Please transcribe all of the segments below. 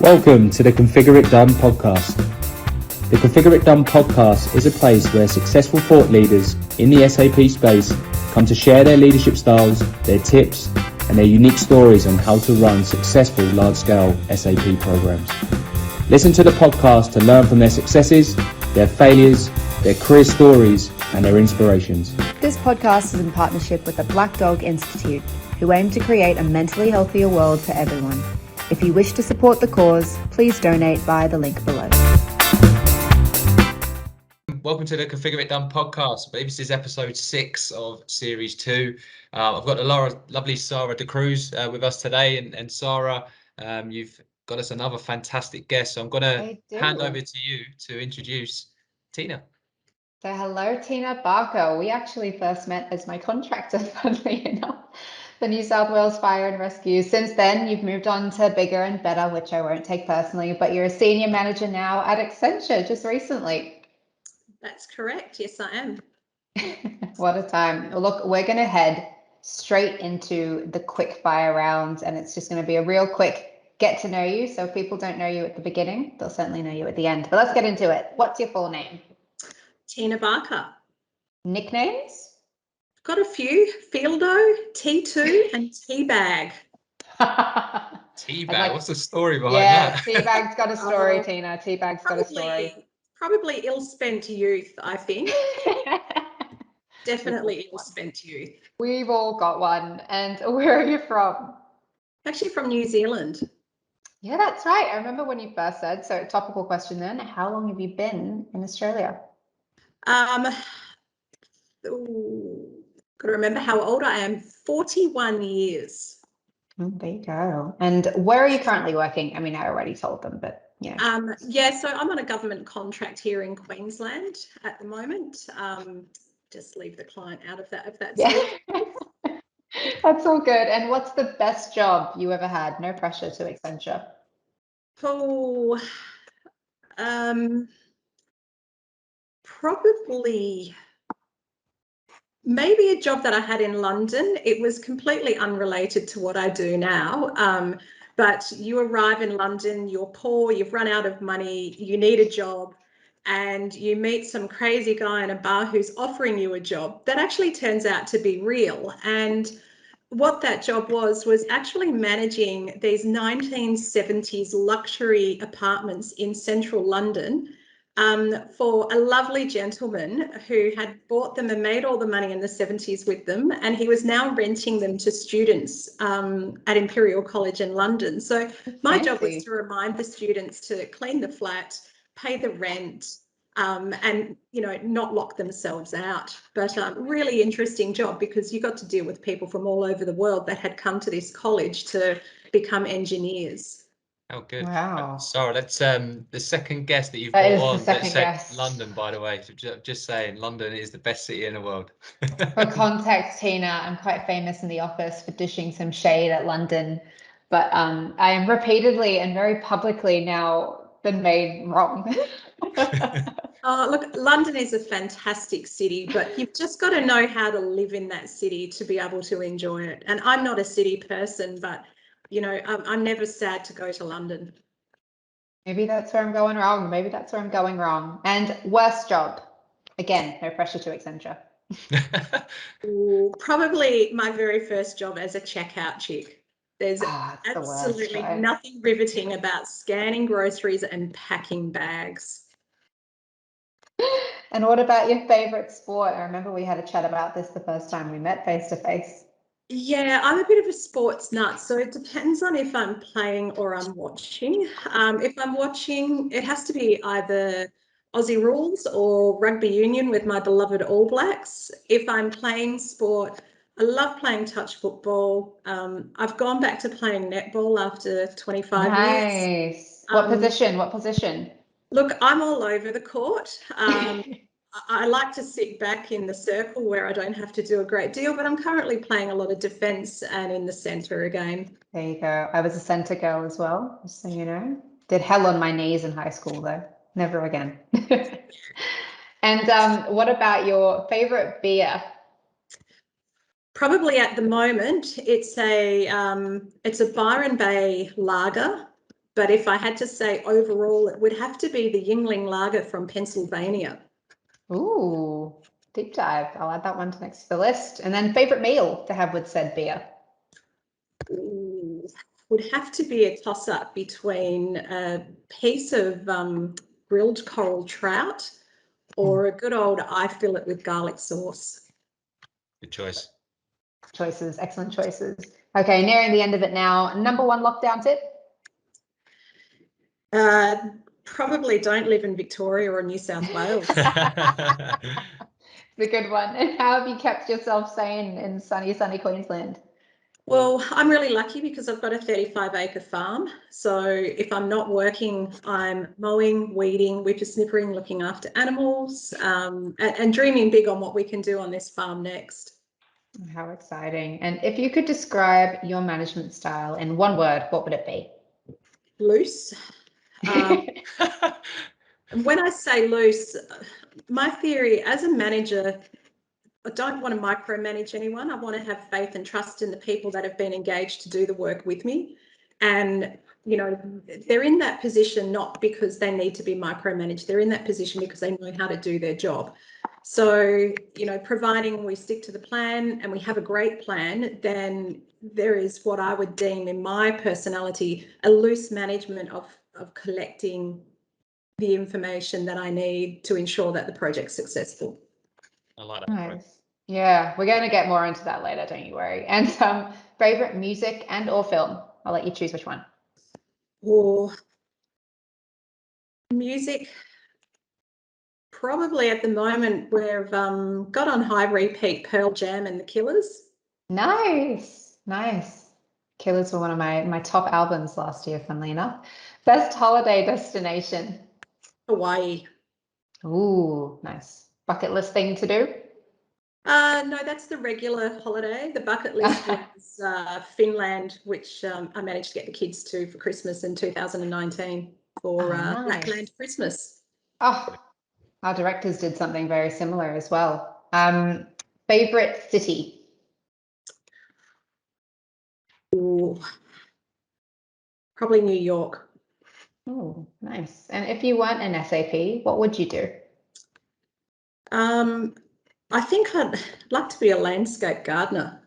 Welcome to the ConfigureITDone Podcast. The ConfigureITDone Podcast is a place where successful thought leaders in the SAP space come to share their leadership styles, their tips, and their unique stories on how to run successful large-scale SAP programs. Listen to the podcast to learn from their successes, their failures, their career stories, and their inspirations. This podcast is in partnership with the Black Dog Institute, who aim to create a mentally healthier world for everyone. If you wish to support the cause, please donate via the link below. Welcome to the ConfigureITDone Podcast. I believe this is episode 6 of series 2. I've got the lovely Sara Cruz with us today, and Sara, you've got us another fantastic guest. So I'm going to hand over to you to introduce Tina. So hello, Tina Barker. We actually first met as my contractor, funnily enough, the New South Wales Fire and Rescue. Since then, you've moved on to bigger and better, which I won't take personally, but you're a senior manager now at Accenture just recently. That's correct. Yes, I am. What a time. Well, look, we're going to head straight into the quick fire round, and it's just going to be a real quick get to know you. So if people don't know you at the beginning, they'll certainly know you at the end. But let's get into it. What's your full name? Tina Barker. Nicknames? Got a few. Fieldo, T2, and Teabag. Teabag, like, what's the story behind that? Yeah, Teabag's got a story, Tina. Teabag's got a story. Probably ill-spent youth, I think. Definitely ill-spent youth. We've all got one. And where are you from? Actually from New Zealand. Yeah, that's right. I remember when you first said, so topical question then, how long have you been in Australia? Got to remember how old I am. 41 years. Oh, there you go. And where are you currently working? I mean, I already told them, but yeah. So I'm on a government contract here in Queensland at the moment. Just leave the client out of that if that's That's all good. And what's the best job you ever had? No pressure to Accenture. Oh, probably maybe a job that I had in London. It was completely unrelated to what I do now. But you arrive in London, you're poor, you've run out of money, you need a job, and you meet some crazy guy in a bar who's offering you a job that actually turns out to be real. And what that job was actually managing these 1970s luxury apartments in central London for a lovely gentleman who had bought them and made all the money in the 70s with them, and he was now renting them to students at Imperial College in London. So my job was to remind the students to clean the flat, pay the rent, and not lock themselves out. But really interesting job, because you got to deal with people from all over the world that had come to this college to become engineers. Oh, good. Wow. Sara, that's the second guest that you've brought on that said London, by the way. So just saying, London is the best city in the world. For context, Tina, I'm quite famous in the office for dishing some shade at London, but I am repeatedly and very publicly now been made wrong. Look, London is a fantastic city, but you've just got to know how to live in that city to be able to enjoy it. And I'm not a city person, but I'm never sad to go to London. Maybe that's where I'm going wrong. Maybe that's where I'm going wrong. And worst job? Again, no pressure to Accenture. Probably my very first job as a checkout chick. There's absolutely nothing riveting about scanning groceries and packing bags. And what about your favorite sport? I remember we had a chat about this the first time we met face to face. Yeah, I'm a bit of a sports nut, so it depends on if I'm playing or I'm watching. If I'm watching, it has to be either Aussie rules or rugby union with my beloved All Blacks. If I'm playing sport, I love playing touch football. I've gone back to playing netball after 25 years. Nice. What position? What position? Look, I'm all over the court. I like to sit back in the circle where I don't have to do a great deal, but I'm currently playing a lot of defence and in the centre again. There you go. I was a centre girl as well, just so you know. Did hell on my knees in high school though. Never again. And what about your favourite beer? Probably at the moment, it's a Byron Bay lager. But if I had to say overall, it would have to be the Yingling Lager from Pennsylvania. Ooh, deep dive. I'll add that one to next to the list. And then favorite meal to have with said beer? Ooh, would have to be a toss-up between a piece of grilled coral trout or a good old I fillet with garlic sauce. Good choice. Choices, excellent choices. Okay, nearing the end of it now. Number one lockdown tip? Probably don't live in Victoria or New South Wales. It's a good one. And how have you kept yourself sane in sunny Queensland? Well, I'm really lucky because I've got a 35-acre farm. So if I'm not working, I'm mowing, weeding, whippersnippering, looking after animals, and dreaming big on what we can do on this farm next. How exciting. And if you could describe your management style in one word, what would it be? Loose. When I say loose, my theory as a manager, I don't want to micromanage anyone. I want to have faith and trust in the people that have been engaged to do the work with me. And, you know, they're in that position not because they need to be micromanaged. They're in that position because they know how to do their job. So, you know, providing we stick to the plan and we have a great plan, then there is what I would deem in my personality a loose management of collecting the information that I need to ensure that the project's successful. I like that. Nice. Yeah, we're going to get more into that later, don't you worry. And favorite music and or film? I'll let you choose which one. Or music, probably at the moment we've got on high repeat Pearl Jam and the Killers. Nice. Killers were one of my top albums last year, funnily enough. Best holiday destination? Hawaii. Ooh, nice. Bucket list thing to do? No, that's the regular holiday. The bucket list was Finland, which I managed to get the kids to for Christmas in 2019 for nice. Lapland Christmas. Oh, our directors did something very similar as well. Favorite city? Ooh, probably New York. Oh, nice. And if you weren't an SAP, what would you do? I think I'd like to be a landscape gardener.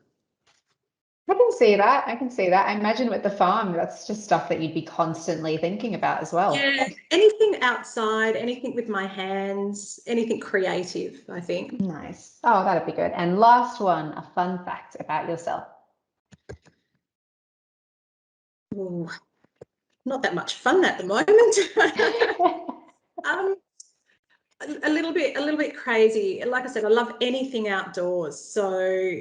I can see that. I imagine with the farm, that's just stuff that you'd be constantly thinking about as well. Yeah, anything outside, anything with my hands, anything creative, I think. Nice. Oh, that'd be good. And last one, a fun fact about yourself. Ooh, not that much fun at the moment. A little bit crazy. Like I said, I love anything outdoors. So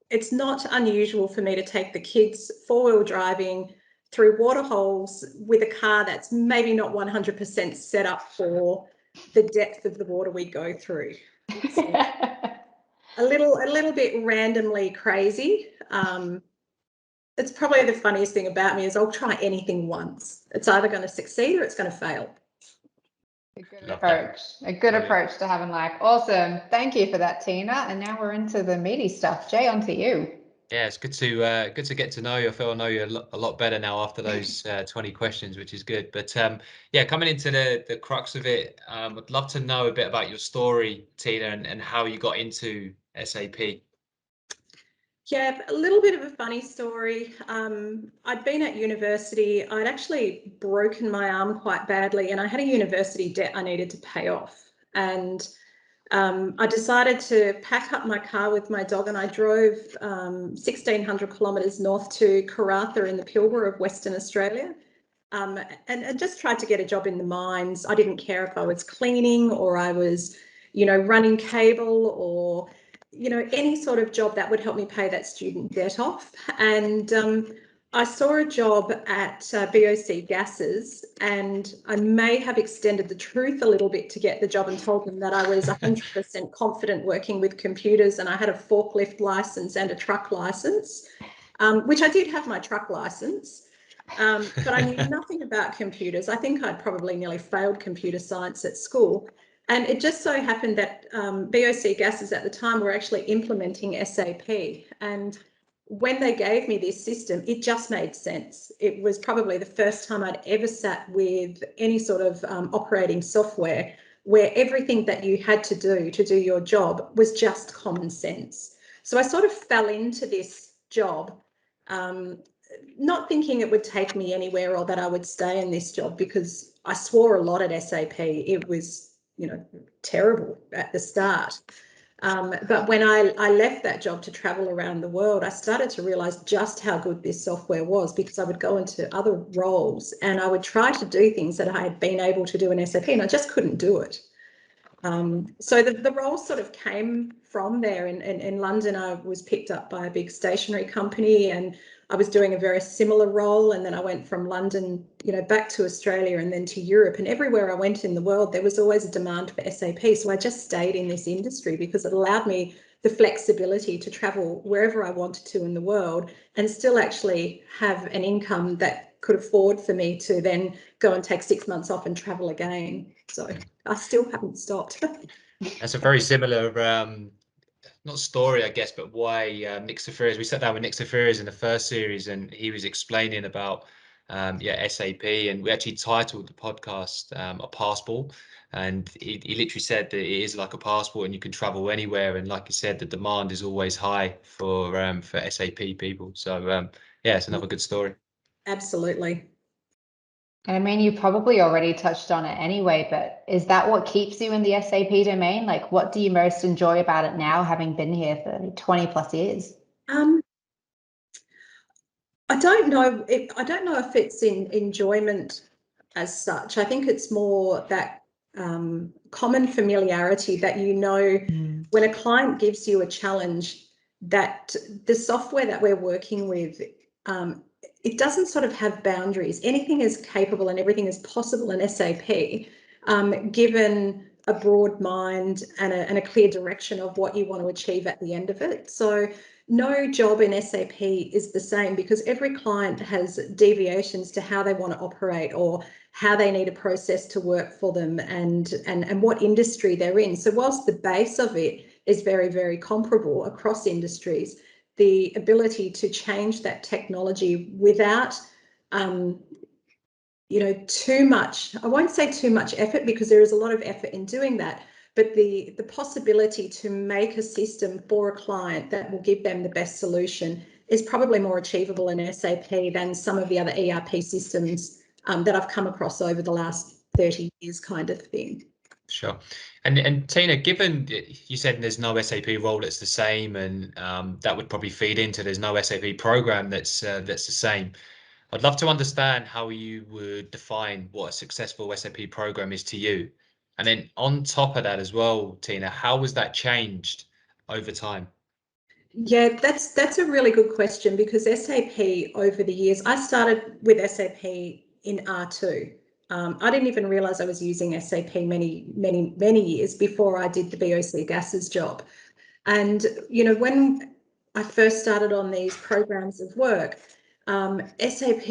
it's not unusual for me to take the kids four-wheel driving through waterholes with a car that's maybe not 100% set up for the depth of the water we go through. So a little bit randomly crazy. It's probably the funniest thing about me is I'll try anything once. It's either going to succeed or it's going to fail. A good Love approach. that. A good Brilliant. approach to having like, awesome. Thank you for that, Tina. And now we're into the meaty stuff. Jay, on to you. Yeah, it's good to get to know you. I feel I know you a lot better now after those 20 questions, which is good. But yeah, coming into the crux of it, I'd love to know a bit about your story, Tina, and how you got into SAP. Yeah, a little bit of a funny story. I'd been at university. I'd actually broken my arm quite badly and I had a university debt I needed to pay off. And I decided to pack up my car with my dog and I drove 1,600 kilometres north to Karratha in the Pilbara of Western Australia and just tried to get a job in the mines. I didn't care if I was cleaning or I was, you know, running cable or you know, any sort of job that would help me pay that student debt off. And I saw a job at BOC Gases and I may have extended the truth a little bit to get the job and told them that I was 100% confident working with computers and I had a forklift license and a truck license, which I did have my truck license, but I knew nothing about computers. I think I'd probably nearly failed computer science at school. And it just so happened that BOC Gases at the time were actually implementing SAP. And when they gave me this system, it just made sense. It was probably the first time I'd ever sat with any sort of operating software where everything that you had to do your job was just common sense. So I sort of fell into this job, not thinking it would take me anywhere or that I would stay in this job, because I swore a lot at SAP. It was, terrible at the start. But when I left that job to travel around the world, I started to realize just how good this software was, because I would go into other roles and I would try to do things that I had been able to do in SAP and I just couldn't do it. So the role sort of came from there. In London, I was picked up by a big stationery company and I was doing a very similar role. And then I went from London, back to Australia and then to Europe. And everywhere I went in the world, there was always a demand for SAP. So I just stayed in this industry because it allowed me the flexibility to travel wherever I wanted to in the world and still actually have an income that could afford for me to then go and take 6 months off and travel again. So I still haven't stopped. That's a very similar, not story, I guess, but why Nick Safarias, we sat down with Nick Safarias in the first series and he was explaining about SAP, and we actually titled the podcast A Passport, and he literally said that it is like a passport and you can travel anywhere, and like you said, the demand is always high for SAP people. So it's another good story. Absolutely. And I mean, you probably already touched on it anyway, but is that what keeps you in the SAP domain? Like, what do you most enjoy about it now, having been here for 20 plus years? I don't know. I don't know if it's in enjoyment as such. I think it's more that common familiarity that, when a client gives you a challenge, that the software that we're working with, it doesn't sort of have boundaries. Anything is capable and everything is possible in SAP, given a broad mind and a clear direction of what you want to achieve at the end of it. So no job in SAP is the same, because every client has deviations to how they want to operate or how they need a process to work for them and what industry they're in. So whilst the base of it is very, very comparable across industries, the ability to change that technology without too much, I won't say too much effort, because there is a lot of effort in doing that, but the possibility to make a system for a client that will give them the best solution is probably more achievable in SAP than some of the other ERP systems that I've come across over the last 30 years kind of thing. Sure. And Tina, given you said there's no SAP role that's the same, and that would probably feed into there's no SAP program that's the same, I'd love to understand how you would define what a successful SAP program is to you. And then on top of that as well, Tina, how has that changed over time? Yeah, that's a really good question, because SAP over the years, I started with SAP in R2. I didn't even realize I was using SAP many years before I did the BOC Gases job. And, when I first started on these programs of work, SAP,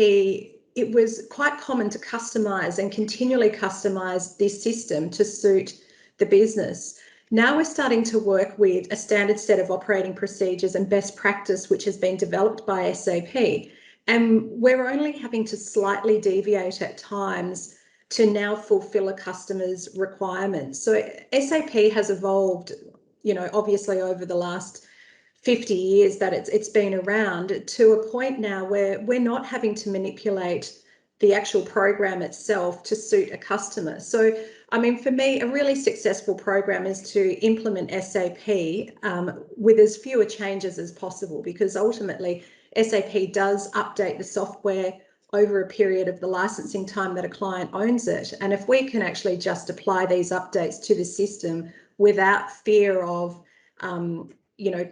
it was quite common to customize and continually customize this system to suit the business. Now we're starting to work with a standard set of operating procedures and best practice, which has been developed by SAP. And we're only having to slightly deviate at times to now fulfill a customer's requirements. So SAP has evolved, obviously over the last 50 years that it's been around, to a point now where we're not having to manipulate the actual program itself to suit a customer. So, I mean, for me, a really successful program is to implement SAP with as fewer changes as possible, because ultimately SAP does update the software over a period of the licensing time that a client owns it. And if we can actually just apply these updates to the system without fear of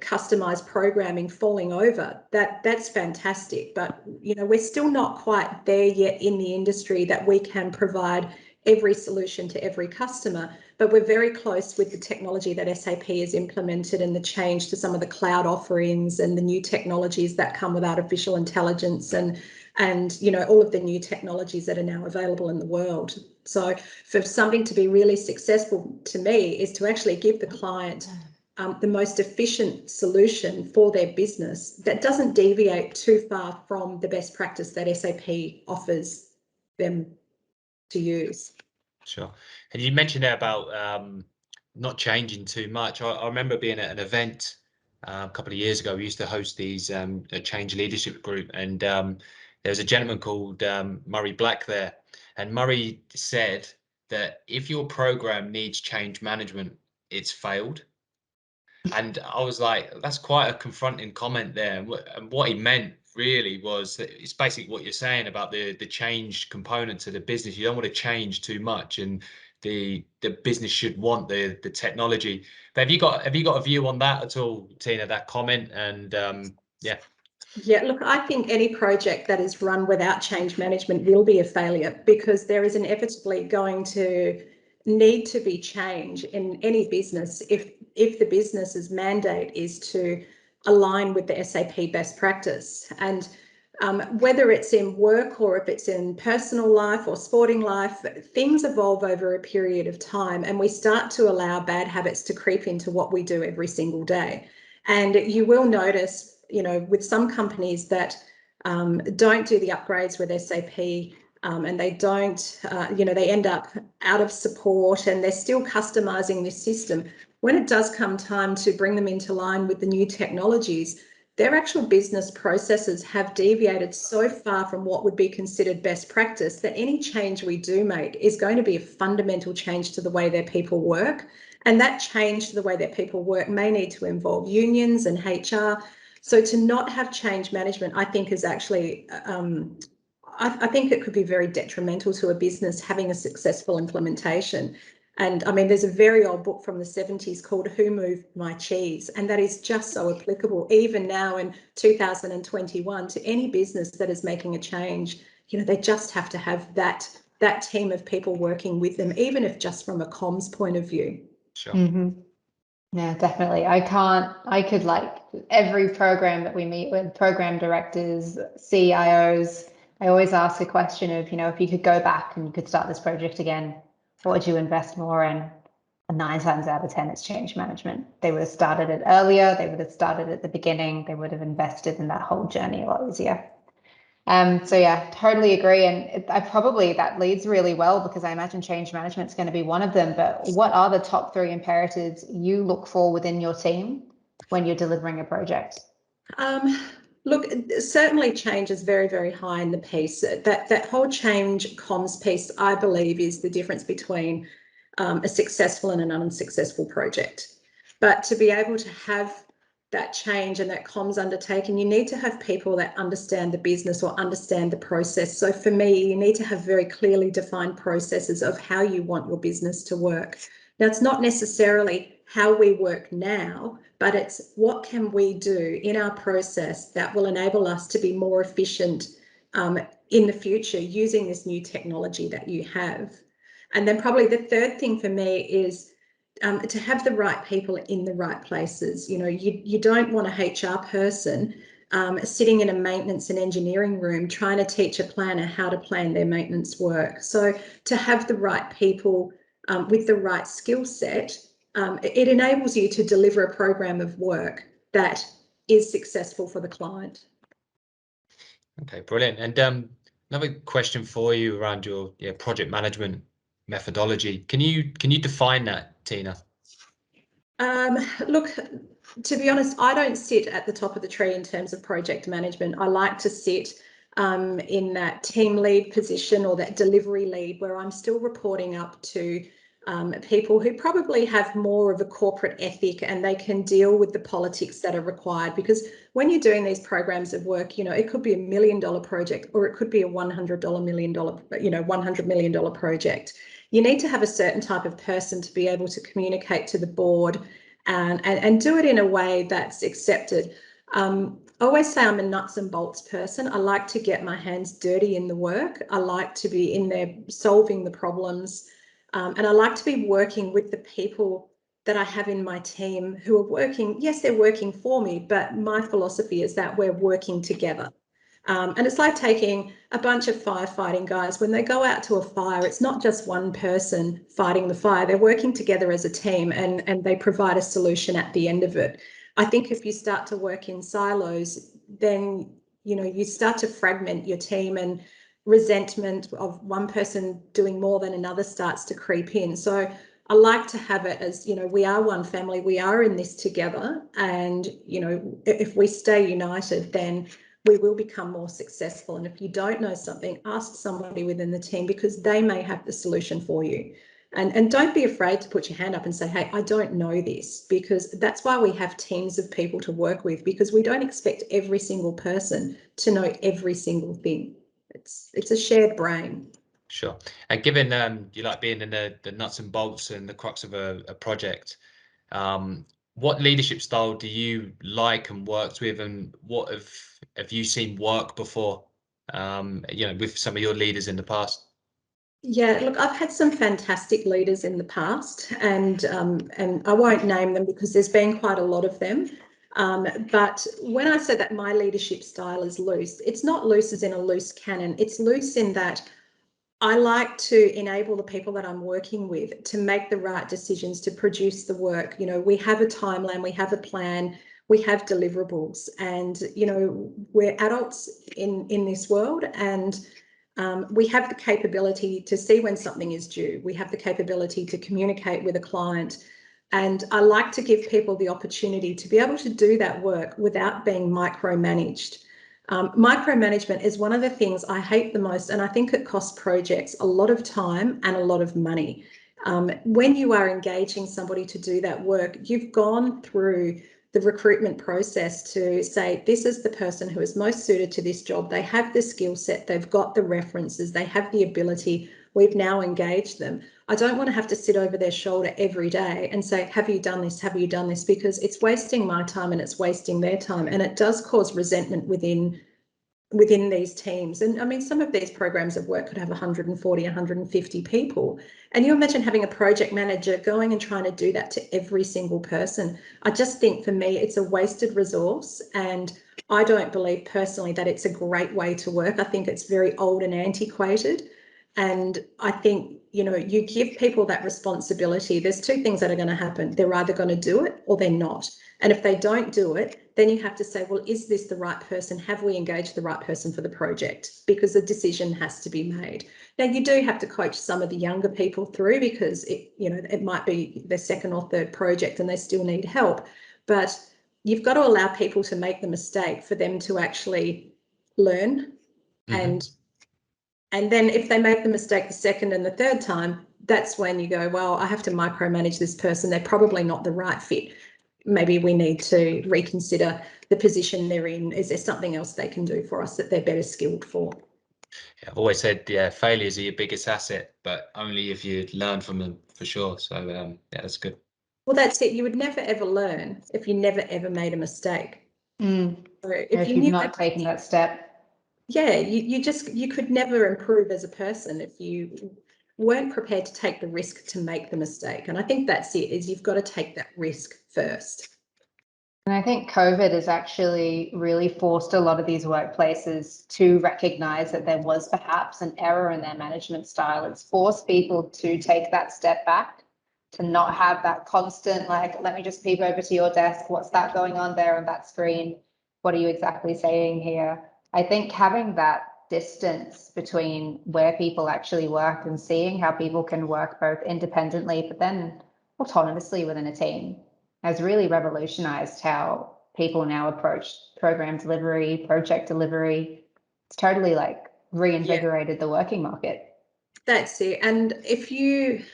customized programming falling over, that's fantastic. But we're still not quite there yet in the industry that we can provide every solution to every customer, but we're very close with the technology that SAP has implemented and the change to some of the cloud offerings and the new technologies that come with artificial intelligence and all of the new technologies that are now available in the world. So for something to be really successful to me is to actually give the client the most efficient solution for their business that doesn't deviate too far from the best practice that SAP offers them to use. Sure. And you mentioned there about not changing too much. I remember being at an event a couple of years ago. We used to host these a change leadership group, and there was a gentleman called Murray Black there, and Murray said that if your program needs change management, it's failed. And I was like, that's quite a confronting comment there. And what he meant really was that it's basically what you're saying about the change component to the business. You don't want to change too much, and the business should want the technology. But have you got a view on that at all, Tina? That comment? And yeah. Yeah, look, I think any project that is run without change management will be a failure, because there is inevitably going to need to be change in any business if the business's mandate is to align with the SAP best practice. And whether it's in work or if it's in personal life or sporting life, things evolve over a period of time, and we start to allow bad habits to creep into what we do every single day. And you will notice, with some companies that don't do the upgrades with SAP, and they don't, they end up out of support and they're still customizing this system. When it does come time to bring them into line with the new technologies, their actual business processes have deviated so far from what would be considered best practice that any change we do make is going to be a fundamental change to the way their people work. And that change to the way that people work may need to involve unions and HR. So to not have change management, I think, is actually, I think it could be very detrimental to a business having a successful implementation. And I mean, there's a very old book from the 70s called Who Moved My Cheese? And that is just so applicable, even now in 2021, to any business that is making a change. They just have to have that team of people working with them, even if just from a comms point of view. Sure. Mm-hmm. Yeah, definitely. I could like every program that we meet with, program directors, CIOs, I always ask a question of, if you could go back and you could start this project again, what would you invest more in? And 9 times out of 10, it's change management. They would have started it earlier. They would have started at the beginning. They would have invested in that whole journey a lot easier. So yeah, totally agree. And that leads really well, because I imagine change management is going to be one of them. But what are the top 3 imperatives you look for within your team when you're delivering a project? Look, certainly change is very, very high in the piece. That whole change comms piece, I believe, is the difference between a successful and an unsuccessful project. But to be able to have that change and that comms undertaken, you need to have people that understand the business or understand the process. So for me, you need to have very clearly defined processes of how you want your business to work. Now, it's not necessarily how we work now, but it's what can we do in our process that will enable us to be more efficient in the future using this new technology that you have. And then probably the third thing for me is to have the right people in the right places. You don't want a HR person sitting in a maintenance and engineering room trying to teach a planner how to plan their maintenance work. So to have the right people with the right skill set, it enables you to deliver a program of work that is successful for the client. Okay, brilliant. And another question for you around your project management methodology. Can you define that, Tina? Look, to be honest, I don't sit at the top of the tree in terms of project management. I like to sit in that team lead position or that delivery lead, where I'm still reporting up to people who probably have more of a corporate ethic and they can deal with the politics that are required. Because when you're doing these programs of work, it could be $1 million project, or it could be a $100 million project. You need to have a certain type of person to be able to communicate to the board and do it in a way that's accepted. I always say I'm a nuts and bolts person. I like to get my hands dirty in the work. I like to be in there solving the problems. And I like to be working with the people that I have in my team who are working. Yes, they're working for me, but my philosophy is that we're working together. And it's like taking a bunch of firefighting guys. When they go out to a fire, it's not just one person fighting the fire. They're working together as a team, and they provide a solution at the end of it. I think if you start to work in silos, then you start to fragment your team, and resentment of one person doing more than another starts to creep in. So I like to have it as, we are one family, we are in this together, and if we stay united, then we will become more successful. And if you don't know something, ask somebody within the team, because they may have the solution for you. And don't be afraid to put your hand up and say, hey, I don't know this, because that's why we have teams of people to work with, because we don't expect every single person to know every single thing. It's a shared brain. Sure. And given you like being in the nuts and bolts and the crux of a project, what leadership style do you like and worked with, and what have you seen work before, with some of your leaders in the past? Yeah, look, I've had some fantastic leaders in the past, and I won't name them because there's been quite a lot of them. But when I say that my leadership style is loose, it's not loose as in a loose cannon. It's loose in that I like to enable the people that I'm working with to make the right decisions to produce the work. We have a timeline, we have a plan, we have deliverables, and we're adults in this world, and we have the capability to see when something is due. We have the capability to communicate with a client. And I like to give people the opportunity to be able to do that work without being micromanaged. Micromanagement is one of the things I hate the most, and I think it costs projects a lot of time and a lot of money. When you are engaging somebody to do that work, you've gone through the recruitment process to say, this is the person who is most suited to this job. They have the skill set, they've got the references, they have the ability. We've now engaged them. I don't want to have to sit over their shoulder every day and say, have you done this? Have you done this? Because it's wasting my time and it's wasting their time. And it does cause resentment within these teams. And I mean, some of these programs of work could have 140, 150 people. And you imagine having a project manager going and trying to do that to every single person. I just think for me, it's a wasted resource. And I don't believe personally that it's a great way to work. I think it's very old and antiquated. And I think, you give people that responsibility. There's two things that are going to happen. They're either going to do it or they're not. And if they don't do it, then you have to say, well, is this the right person? Have we engaged the right person for the project? Because the decision has to be made. Now, you do have to coach some of the younger people through, because it might be their second or third project and they still need help. But you've got to allow people to make the mistake for them to actually learn. Mm-hmm. And then if they make the mistake the second and the third time, that's when you go, well, I have to micromanage this person. They're probably not the right fit. Maybe we need to reconsider the position they're in. Is there something else they can do for us that they're better skilled for? Yeah, I've always said, failures are your biggest asset, but only if you learn from them, for sure. So that's good. Well, that's it. You would never ever learn if you never ever made a mistake. So if you've not taken that step. Yeah, you could never improve as a person if you weren't prepared to take the risk to make the mistake. And I think that's it, is you've got to take that risk first. And I think COVID has actually really forced a lot of these workplaces to recognize that there was perhaps an error in their management style. It's forced people to take that step back, to not have that constant, like, let me just peek over to your desk. What's that going on there on that screen? What are you exactly saying here? I think having that distance between where people actually work and seeing how people can work both independently but then autonomously within a team has really revolutionized how people now approach program delivery, project delivery. It's totally like reinvigorated the working market. That's it. And if you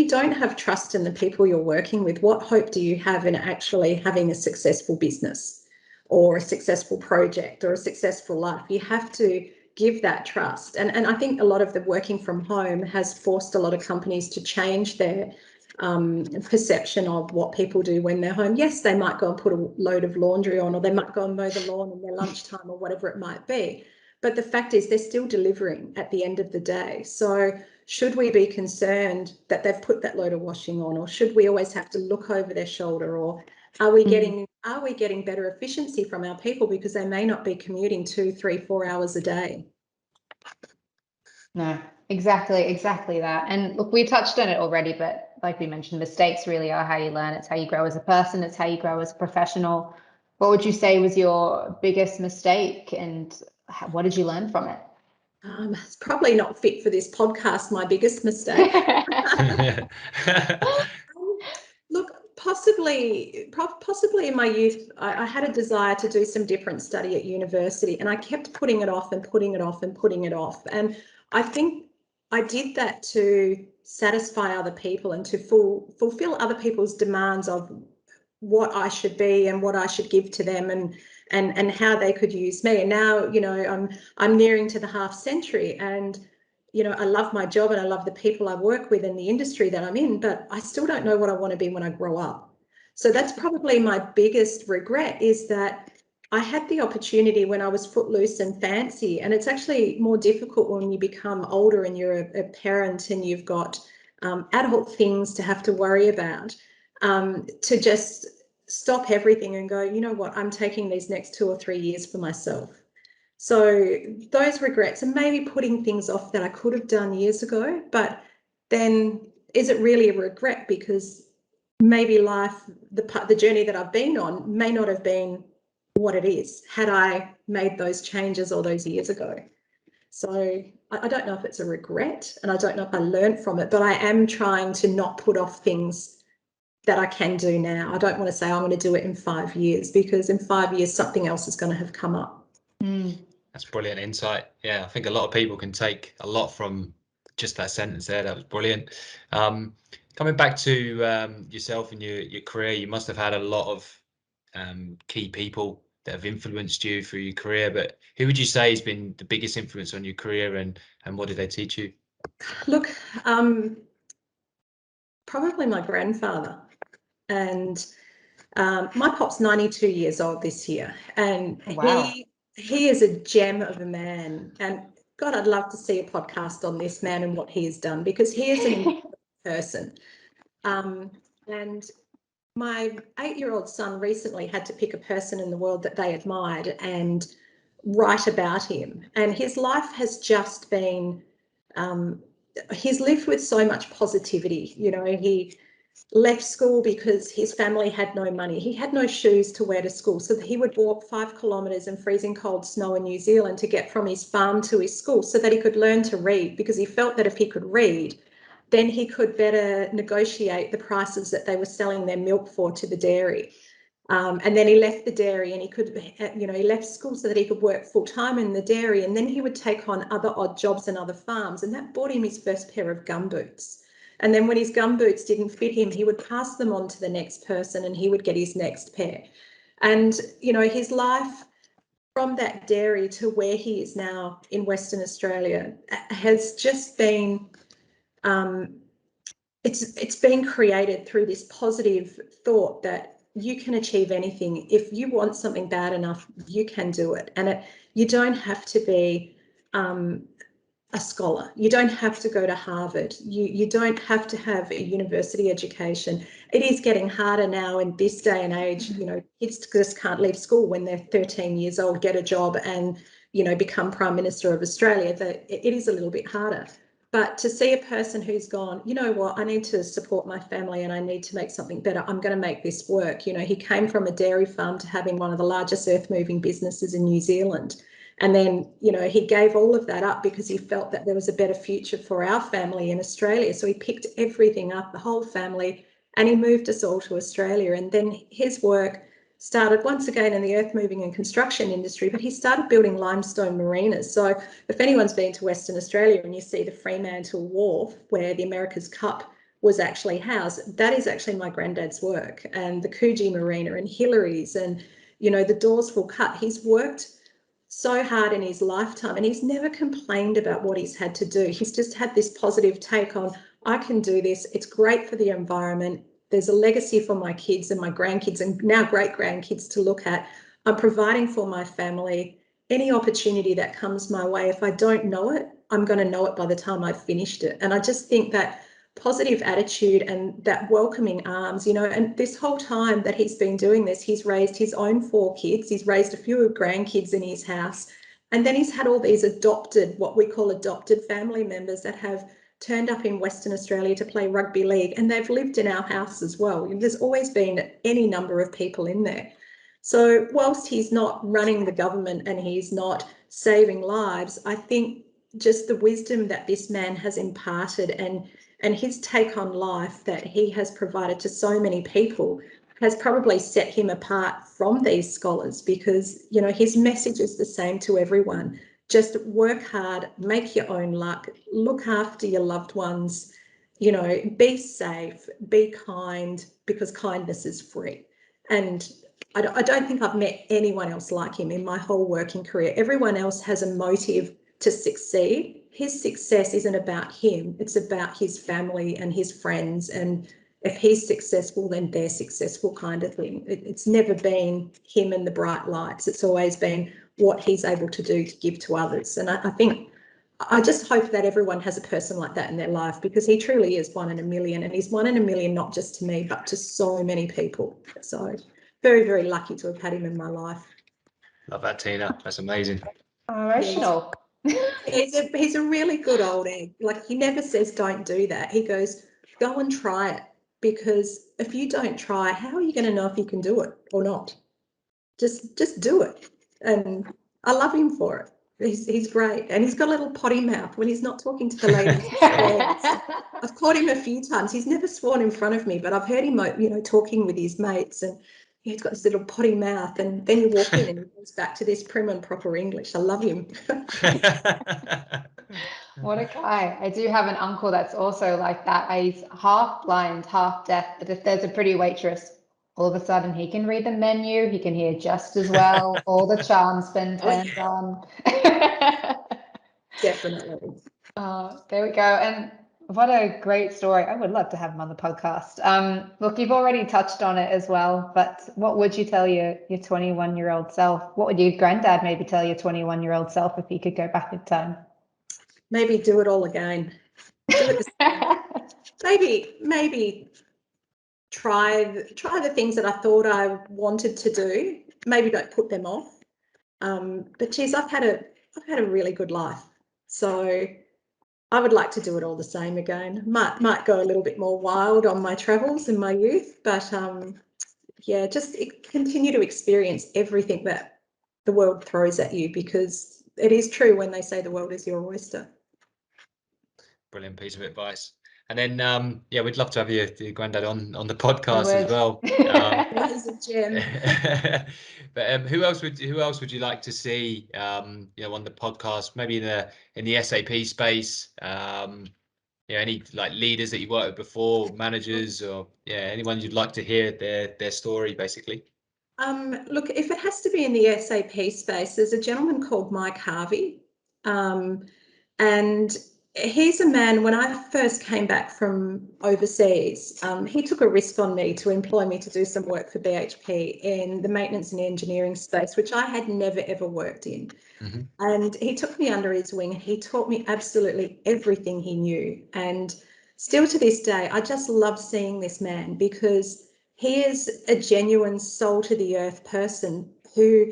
don't have trust in the people you're working with, what hope do you have in actually having a successful business or a successful project or a successful life? You have to give that trust. And I think a lot of the working from home has forced a lot of companies to change their perception of what people do when they're home. Yes, they might go and put a load of laundry on, or they might go and mow the lawn in their lunchtime or whatever it might be. But the fact is they're still delivering at the end of the day. So should we be concerned that they've put that load of washing on, or should we always have to look over their shoulder, or Are we getting better efficiency from our people because they may not be commuting 2, 3, 4 hours a day? No, exactly that. And look, we touched on it already, but like we mentioned, mistakes really are how you learn. It's how you grow as a person. It's how you grow as a professional. What would you say was your biggest mistake, and what did you learn from it? It's probably not fit for this podcast, my biggest mistake. Look, possibly in my youth, I had a desire to do some different study at university, and I kept putting it off and putting it off and putting it off. And I think I did that to satisfy other people and to fulfill other people's demands of what I should be and what I should give to them, and how they could use me. And now, I'm nearing to the half century, and I love my job and I love the people I work with and the industry that I'm in, but I still don't know what I want to be when I grow up. So that's probably my biggest regret, is that I had the opportunity when I was footloose and fancy, and it's actually more difficult when you become older and you're a parent and you've got adult things to have to worry about, to just stop everything and go, you know what, I'm taking these next 2 or 3 years for myself. So those regrets, and maybe putting things off that I could have done years ago, but then is it really a regret? Because maybe life, the journey that I've been on may not have been what it is had I made those changes all those years ago. So I don't know if it's a regret, and I don't know if I learned from it, but I am trying to not put off things that I can do now. I don't want to say I'm going to do it in 5 years, because in 5 years something else is going to have come up. That's brilliant insight. Yeah, I think a lot of people can take a lot from just that sentence there. That was brilliant. Coming back to yourself and your career, you must have had a lot of key people that have influenced you through your career, but who would you say has been the biggest influence on your career, and what did they teach you? Look, probably my grandfather. And my pop's 92 years old this year, and Wow. he is a gem of a man. And God, I'd love to see a podcast on this man and what he has done, because he is an incredible person. And my 8-year-old son recently had to pick a person in the world that they admired and write about him. And his life has just been, he's lived with so much positivity. He left school because his family had no money. He had no shoes to wear to school, so that he would walk 5 kilometres in freezing cold snow in New Zealand to get from his farm to his school, so that he could learn to read, because he felt that if he could read, then he could better negotiate the prices that they were selling their milk for to the dairy. And then he left the dairy, and he could, he left school so that he could work full time in the dairy, and then he would take on other odd jobs and other farms, and that bought him his first pair of gumboots. And then when his gumboots didn't fit him, he would pass them on to the next person, and he would get his next pair. And, his life from that dairy to where he is now in Western Australia has just been, it's been created through this positive thought that you can achieve anything. If you want something bad enough, you can do it. And you don't have to be a scholar. You don't have to go to Harvard. You don't have to have a university education. It is getting harder now in this day and age. Kids just can't leave school when they're 13 years old, get a job, and become Prime Minister of Australia. It is a little bit harder. But to see a person who's gone, you know what, I need to support my family and I need to make something better. I'm going to make this work. He came from a dairy farm to having one of the largest earth-moving businesses in New Zealand. And then, he gave all of that up because he felt that there was a better future for our family in Australia. So he picked everything up, the whole family, and he moved us all to Australia. And then his work started once again in the earth moving and construction industry, but he started building limestone marinas. So if anyone's been to Western Australia and you see the Fremantle Wharf where the America's Cup was actually housed, that is actually my granddad's work. And the Coogee Marina and Hillary's, and the Dawesville Cut. He's worked so hard in his lifetime, and he's never complained about what he's had to do. He's just had this positive take on, I can do this. It's great for the environment. There's a legacy for my kids and my grandkids and now great grandkids to look at. I'm providing for my family. Any opportunity that comes my way, if I don't know it, I'm going to know it by the time I've finished it. And I just think that positive attitude and that welcoming arms, and this whole time that he's been doing this, he's raised his own 4 kids, he's raised a few grandkids in his house, and then he's had all these what we call adopted family members that have turned up in Western Australia to play rugby league, and they've lived in our house as well. There's always been any number of people in there. So whilst he's not running the government and he's not saving lives, I think just the wisdom that this man has imparted and his take on life that he has provided to so many people has probably set him apart from these scholars, because, his message is the same to everyone. Just work hard, make your own luck, look after your loved ones, be safe, be kind, because kindness is free. And I don't think I've met anyone else like him in my whole working career. Everyone else has a motive to succeed. His success isn't about him, it's about his family and his friends, and if he's successful, then they're successful, kind of thing. It's never been him and the bright lights. It's always been what he's able to do to give to others. And I just hope that everyone has a person like that in their life, because he truly is 1 in a million, and he's 1 in a million, not just to me, but to so many people. So very, very lucky to have had him in my life. Love that, Tina. That's amazing. Emotional. He's a really good old egg. Like, he never says don't do that. He goes, go and try it, because if you don't try, how are you going to know if you can do it or not? Just do it. And I love him for it. He's great, and he's got a little potty mouth when he's not talking to the ladies. I've caught him a few times. He's never sworn in front of me, but I've heard him, talking with his mates, and he's got this little potty mouth, and then you walk in and he goes back to this prim and proper English. I love him. What a guy. I do have an uncle that's also like that. He's half blind, half deaf, but if there's a pretty waitress, all of a sudden he can read the menu, he can hear just as well, all the charms been turned on. Definitely. There we go. And what a great story. I would love to have him on the podcast. Look, you've already touched on it as well, but what would you tell your 21-year-old self? What would your granddad maybe tell your 21-year-old self if he could go back in time? Maybe do it all again. Do it maybe try the things that I thought I wanted to do. Maybe don't put them off. But geez, I've had a really good life. So I would like to do it all the same again. Might go a little bit more wild on my travels in my youth, but just continue to experience everything that the world throws at you, because it is true when they say the world is your oyster. Brilliant piece of advice. And then, we'd love to have your granddad on the podcast as well. He's a gem. But who else would you like to see, on the podcast? Maybe in the SAP space. Any like leaders that you worked with before, managers, or anyone you'd like to hear their story, basically. Look, if it has to be in the SAP space, there's a gentleman called Mike Harvey, and he's a man, when I first came back from overseas, he took a risk on me to employ me to do some work for BHP in the maintenance and engineering space, which I had never, ever worked in. Mm-hmm. And he took me under his wing and he taught me absolutely everything he knew. And still to this day, I just love seeing this man, because he is a genuine soul to the earth person who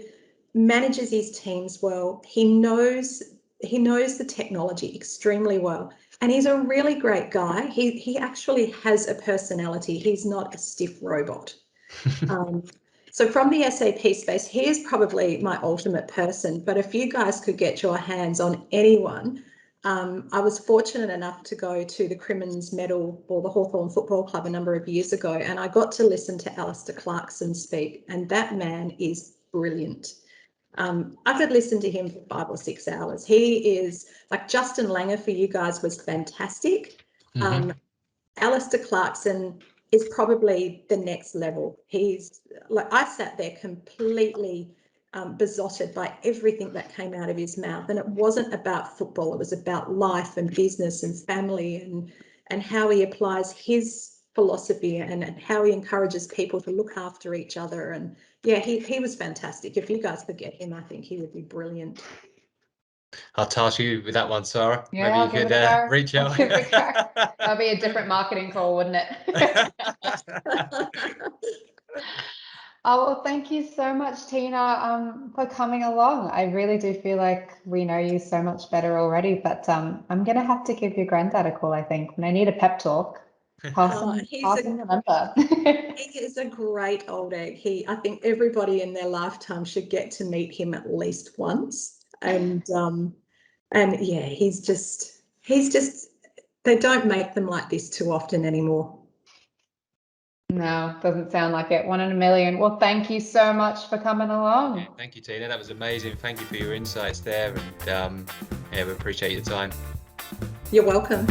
manages his teams well. He knows the technology extremely well, and he's a really great guy. He actually has a personality. He's not a stiff robot. So from the SAP space, he is probably my ultimate person. But if you guys could get your hands on anyone, I was fortunate enough to go to the Crimmins Medal or the Hawthorn Football Club a number of years ago, and I got to listen to Alistair Clarkson speak, and that man is brilliant. I could listen to him for 5 or 6 hours. He is like Justin Langer for you guys was fantastic. Mm-hmm. Alistair Clarkson is probably the next level. He's like, I sat there completely besotted by everything that came out of his mouth. And it wasn't about football. It was about life and business and family and how he applies his philosophy and how he encourages people to look after each other. And he was fantastic. If you guys could get him, I think he would be brilliant. I'll task you with that one, Sara. Yeah, Maybe I'll you give could it a go. reach I'll out. give it a go. That'll be a different marketing call, wouldn't it? Oh, well, thank you so much, Tina, for coming along. I really do feel like we know you so much better already, but I'm going to have to give your granddad a call, I think. When I need a pep talk, pass him the number. He is a great old egg. I think everybody in their lifetime should get to meet him at least once. And yeah, he's just, they don't make them like this too often anymore. No, doesn't sound like it. 1 in a million. Well, thank you so much for coming along. Yeah, thank you, Tina. That was amazing. Thank you for your insights there. And yeah, we appreciate your time. You're welcome.